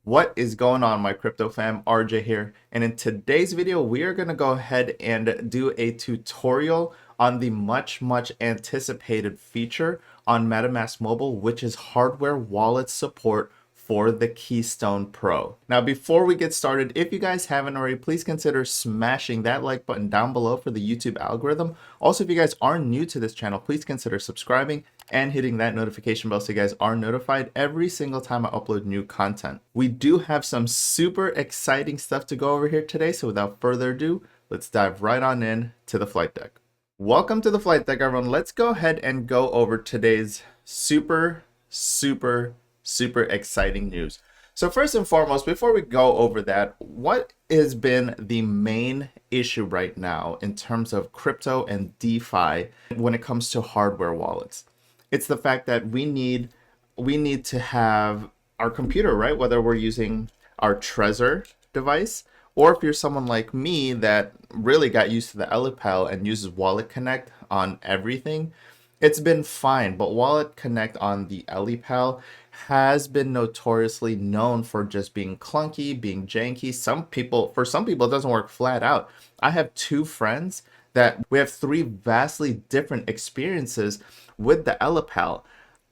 What is going on, my crypto fam? RJ here, and in today's video we are going to go ahead and do a tutorial on the much anticipated feature on MetaMask Mobile, which is hardware wallet support for the Keystone Pro. Now, before we get started, if you guys haven't already, please consider smashing that like button down below for the YouTube algorithm. Also, if you guys are new to this channel, please consider subscribing and hitting that notification bell so you guys are notified every single time I upload new content. We do have some super exciting stuff to go over here today, so without further ado, let's dive right on in to the flight deck. Welcome to the flight deck, everyone. Let's go ahead and go over today's super exciting news. So first and foremost, before we go over that, what has been the main issue right now in terms of crypto and DeFi when it comes to hardware wallets? It's the fact that we need to have our computer, right? Whether we're using our Trezor device, or if you're someone like me that really got used to the EliPal and uses Wallet Connect on everything, it's been fine. But Wallet Connect on the EliPal has been notoriously known for just being clunky, being janky. For some people, it doesn't work flat out. I have two friends that we have three vastly different experiences with the EliPal.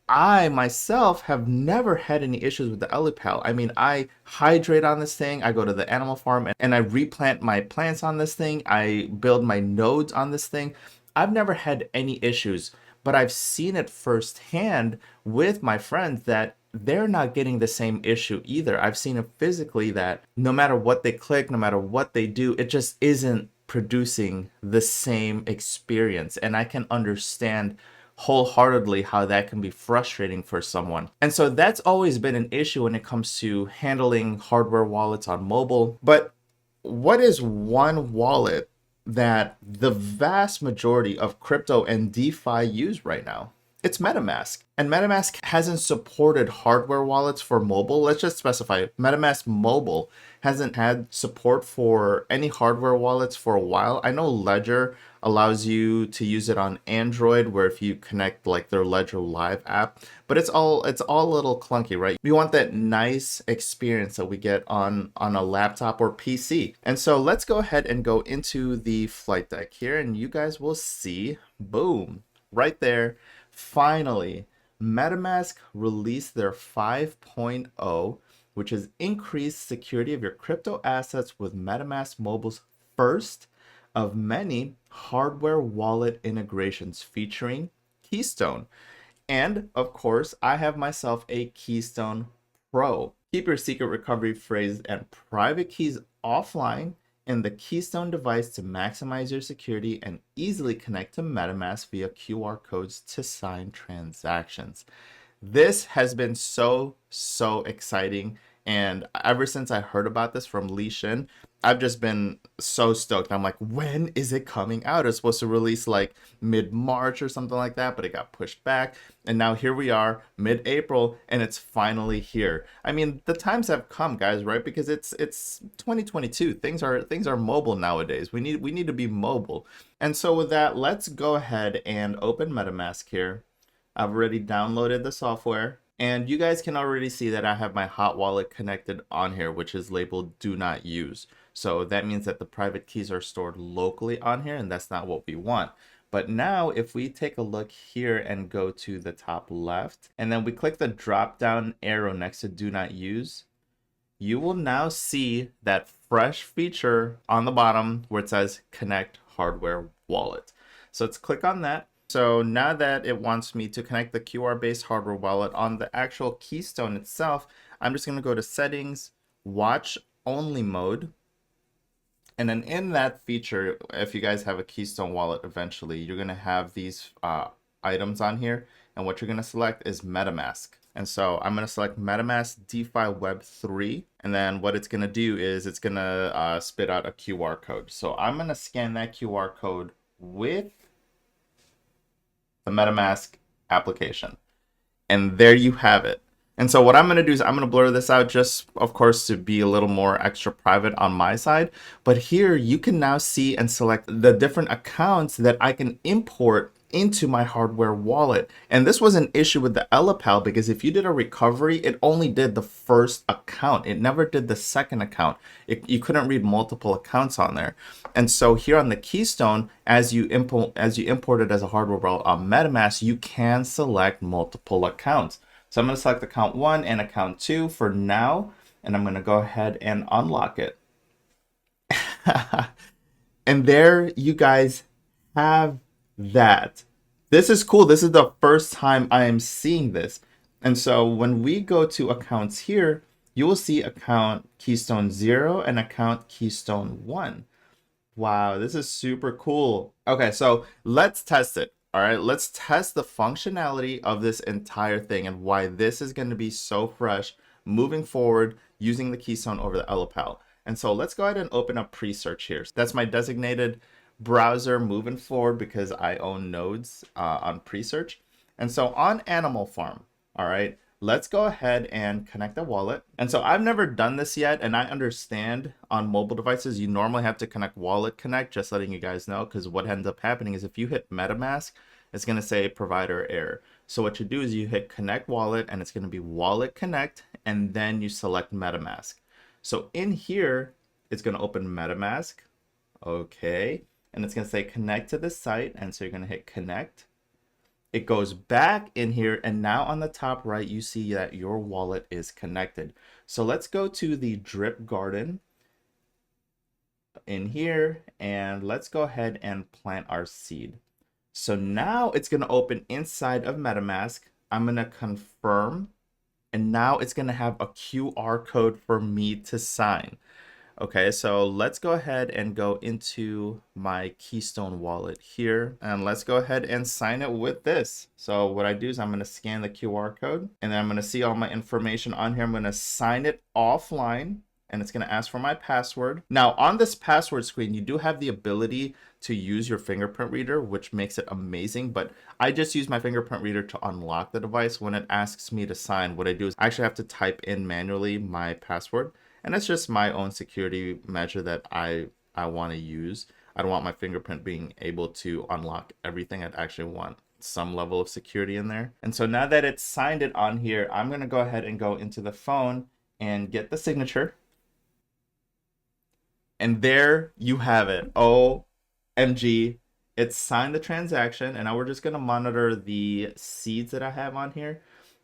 I myself have never had any issues with the EliPal. I mean, I hydrate on this thing, I go to the animal farm and I replant my plants on this thing, I build my nodes on this thing. I've never had any issues, but I've seen it firsthand with my friends that they're not getting the same issue either. I've seen it physically that no matter what they click, no matter what they do, it just isn't producing the same experience. And I can understand wholeheartedly how that can be frustrating for someone. And so that's always been an issue when it comes to handling hardware wallets on mobile. But what is one wallet that the vast majority of crypto and DeFi use right now? It's MetaMask. And MetaMask hasn't supported hardware wallets for mobile. Let's just specify MetaMask Mobile hasn't had support for any hardware wallets for a while. I know Ledger allows you to use it on Android, where if you connect like their Ledger Live app, but it's all a little clunky, right? We want that nice experience that we get on a laptop or PC. And so let's go ahead and go into the flight deck here, and you guys will see, boom, right there. Finally, MetaMask released their 5.0, which is increased security of your crypto assets with MetaMask Mobile's first of many hardware wallet integrations featuring Keystone. And of course, I have myself a Keystone Pro. Keep your secret recovery phrase and private keys offline in the Keystone device to maximize your security and easily connect to MetaMask via QR codes to sign transactions. This has been so exciting, and ever since I heard about this from Li Shin, I've just been so stoked. I'm like, when is it coming out? It's supposed to release like mid-March or something like that, but it got pushed back. And now here we are, mid-April, and it's finally here. I mean, the times have come, guys, right? Because it's 2022. Things are mobile nowadays. We need to be mobile. And so with that, let's go ahead and open MetaMask here. I've already downloaded the software. And you guys can already see that I have my hot wallet connected on here, which is labeled do not use. So that means that the private keys are stored locally on here, and that's not what we want. But now if we take a look here and go to the top left, and then we click the drop down arrow next to do not use, you will now see that fresh feature on the bottom where it says connect hardware wallet. So let's click on that. So now that it wants me to connect the QR-based hardware wallet on the actual Keystone itself, I'm just going to go to settings, watch only mode. And then in that feature, if you guys have a Keystone wallet eventually, you're going to have these items on here. And what you're going to select is MetaMask. And so I'm going to select MetaMask DeFi Web 3. And then what it's going to do is it's going to spit out a QR code. So I'm going to scan that QR code with the MetaMask application. And there you have it. And so what I'm going to do is I'm going to blur this out just, of course, to be a little more extra private on my side. But here you can now see and select the different accounts that I can import into my hardware wallet. And this was an issue with the LPAL because if you did a recovery, it only did the first account. It never did the second account. You couldn't read multiple accounts on there. And so here on the Keystone, as you import it as a hardware wallet on MetaMask, you can select multiple accounts. So I'm going to select account 1 and account 2 for now, and I'm going to go ahead and unlock it. And there you guys have that. This is cool. This is the first time I am seeing this. And so when we go to accounts here, you will see account Keystone 0 and account Keystone 1. Wow, this is super cool. Okay, so let's test it. All right, let's test the functionality of this entire thing and why this is going to be so fresh moving forward using the Keystone over the LPAL. And so let's go ahead and open up pre-search here. That's my designated browser moving forward because I own nodes on pre-search. And so on Animal Farm, all right, let's go ahead and connect a wallet. And so I've never done this yet, and I understand on mobile devices, you normally have to connect Wallet Connect, just letting you guys know, because what ends up happening is if you hit MetaMask, it's going to say provider error. So what you do is you hit Connect Wallet, and it's going to be Wallet Connect, and then you select MetaMask. So in here, it's going to open MetaMask. Okay. And it's going to say connect to the site. And so you're going to hit connect. It goes back in here. And now on the top right, you see that your wallet is connected. So let's go to the drip garden in here. And let's go ahead and plant our seed. So now it's going to open inside of MetaMask. I'm going to confirm. And now it's going to have a QR code for me to sign. Okay, so let's go ahead and go into my Keystone wallet here, and let's go ahead and sign it with this. So what I do is I'm going to scan the QR code, and then I'm going to see all my information on here. I'm going to sign it offline, and it's going to ask for my password. Now on this password screen, you do have the ability to use your fingerprint reader, which makes it amazing, but I just use my fingerprint reader to unlock the device. When it asks me to sign, what I do is I actually have to type in manually my password. And that's just my own security measure that I want to use. I don't want my fingerprint being able to unlock everything. I'd actually want some level of security in there. And so now that it's signed it on here, I'm going to go ahead and go into the phone and get the signature. And there you have it. OMG. It's signed the transaction. And now we're just going to monitor the seeds that I have on here.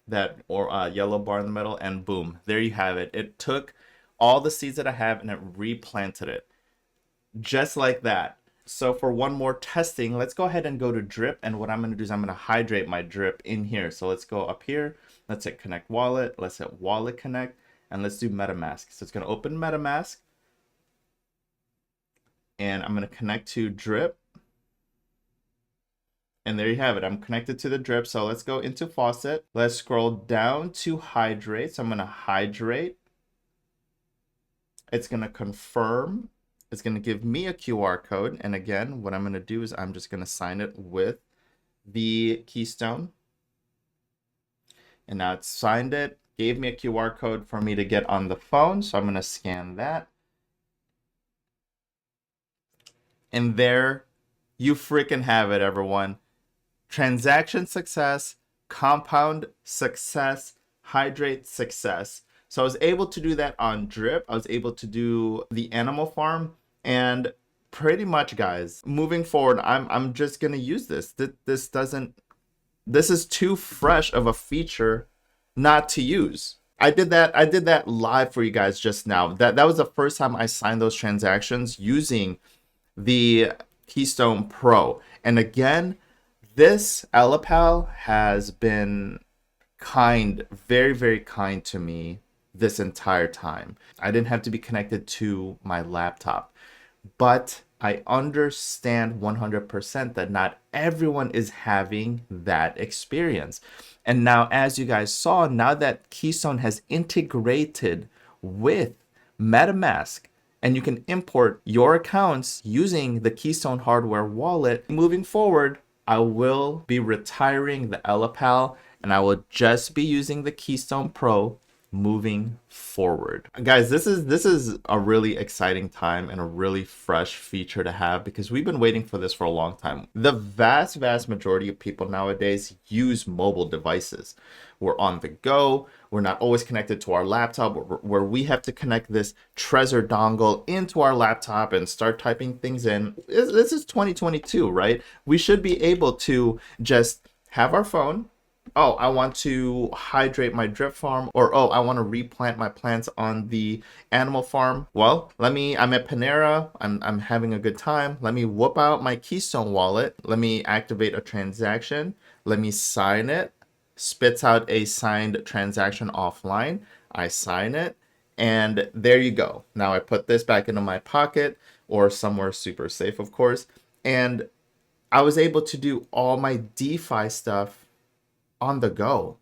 That yellow bar in the middle. And boom, there you have it. It took all the seeds that I have and it replanted it just like that. So for one more testing, let's go ahead and go to drip. And what I'm going to do is I'm going to hydrate my drip in here. So let's go up here. Let's hit connect wallet. Let's hit wallet connect and let's do MetaMask. So it's going to open MetaMask and I'm going to connect to drip. And there you have it. I'm connected to the drip. So let's go into faucet. Let's scroll down to hydrate. So I'm going to hydrate. It's going to confirm. It's going to give me a QR code. And again, what I'm going to do is I'm just going to sign it with the Keystone. And now it's signed it, gave me a QR code for me to get on the phone. So I'm going to scan that. And there you freaking have it, everyone. Transaction success, compound success, hydrate success. So I was able to do that on drip. I was able to do the Animal Farm, and pretty much, guys, moving forward, I'm just gonna use this. This is too fresh of a feature not to use. I did that live for you guys just now. That was the first time I signed those transactions using the Keystone Pro. And again, this LPAL has been kind, very, very kind to me this entire time. I didn't have to be connected to my laptop, but I understand 100% that not everyone is having that experience. And now, as you guys saw, now that Keystone has integrated with MetaMask, and you can import your accounts using the Keystone hardware wallet, moving forward, I will be retiring the LPAL and I will just be using the Keystone Pro moving forward. Guys, this is a really exciting time and a really fresh feature to have because we've been waiting for this for a long time. The vast majority of people nowadays use mobile devices. We're on the go. We're not always connected to our laptop where we have to connect this Trezor dongle into our laptop and start typing things in. This is 2022, right? We should be able to just have our phone. Oh, I want to hydrate my drip farm, or oh, I want to replant my plants on the animal farm. Well, I'm at Panera, I'm having a good time. Let me whoop out my Keystone wallet. Let me activate a transaction. Let me sign it. Spits out a signed transaction offline. I sign it, and there you go. Now I put this back into my pocket or somewhere super safe, of course, and I was able to do all my DeFi stuff on the go.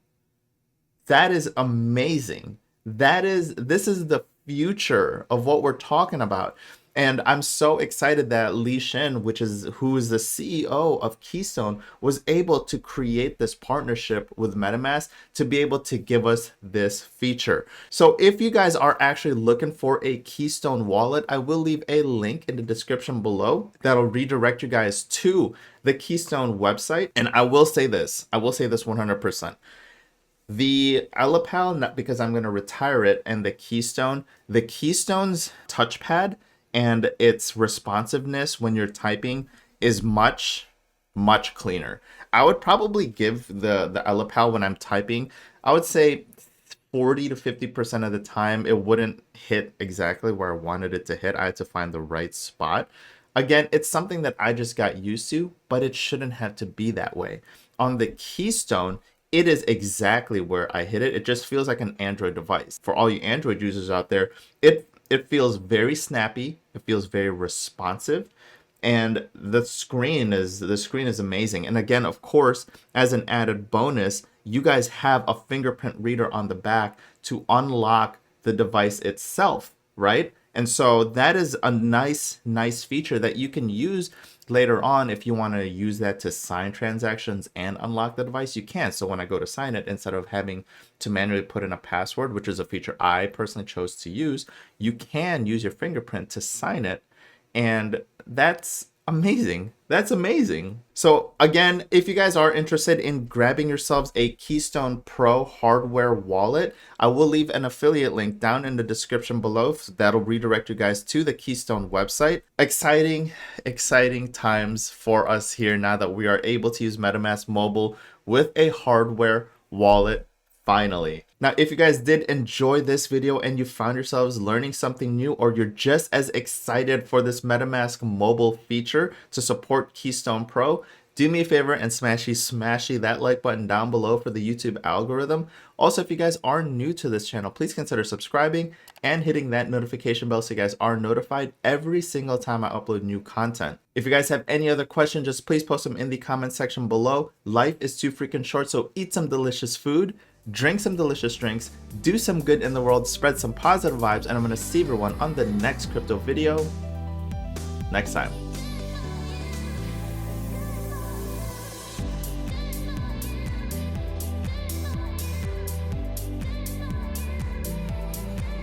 That is amazing. This is the future of what we're talking about. And I'm so excited that Li Shin, who is the CEO of Keystone, was able to create this partnership with MetaMask to be able to give us this feature. So if you guys are actually looking for a Keystone wallet, I will leave a link in the description below that'll redirect you guys to the Keystone website. And I will say this 100%. The Lapel, not because I'm going to retire it, and the Keystone's touchpad and its responsiveness when you're typing is much cleaner. I would probably give the Lapel when I'm typing, I would say 40 to 50% of the time it wouldn't hit exactly where I wanted it to hit. I had to find the right spot. Again, it's something that I just got used to, but it shouldn't have to be that way. On the Keystone, it is exactly where I hit it. It just feels like an Android device. For all you Android users out there, it feels very snappy. It feels very responsive, and the screen is amazing. And again, of course, as an added bonus, you guys have a fingerprint reader on the back to unlock the device itself, right? And so that is a nice feature that you can use later on. If you want to use that to sign transactions and unlock the device, you can. So when I go to sign it, instead of having to manually put in a password, which is a feature I personally chose to use, you can use your fingerprint to sign it. And that's amazing. That's amazing. So again, if you guys are interested in grabbing yourselves a Keystone Pro hardware wallet, I will leave an affiliate link down in the description below. So that'll redirect you guys to the Keystone website. Exciting times for us here now that we are able to use MetaMask Mobile with a hardware wallet. Finally. Now, if you guys did enjoy this video and you found yourselves learning something new, or you're just as excited for this MetaMask mobile feature to support Keystone Pro, do me a favor and smashy that like button down below for the YouTube algorithm. Also, if you guys are new to this channel, please consider subscribing and hitting that notification bell so you guys are notified every single time I upload new content. If you guys have any other questions, just please post them in the comment section below. Life is too freaking short, so eat some delicious food, drink some delicious drinks, do some good in the world, spread some positive vibes, and I'm going to see everyone on the next crypto video next time.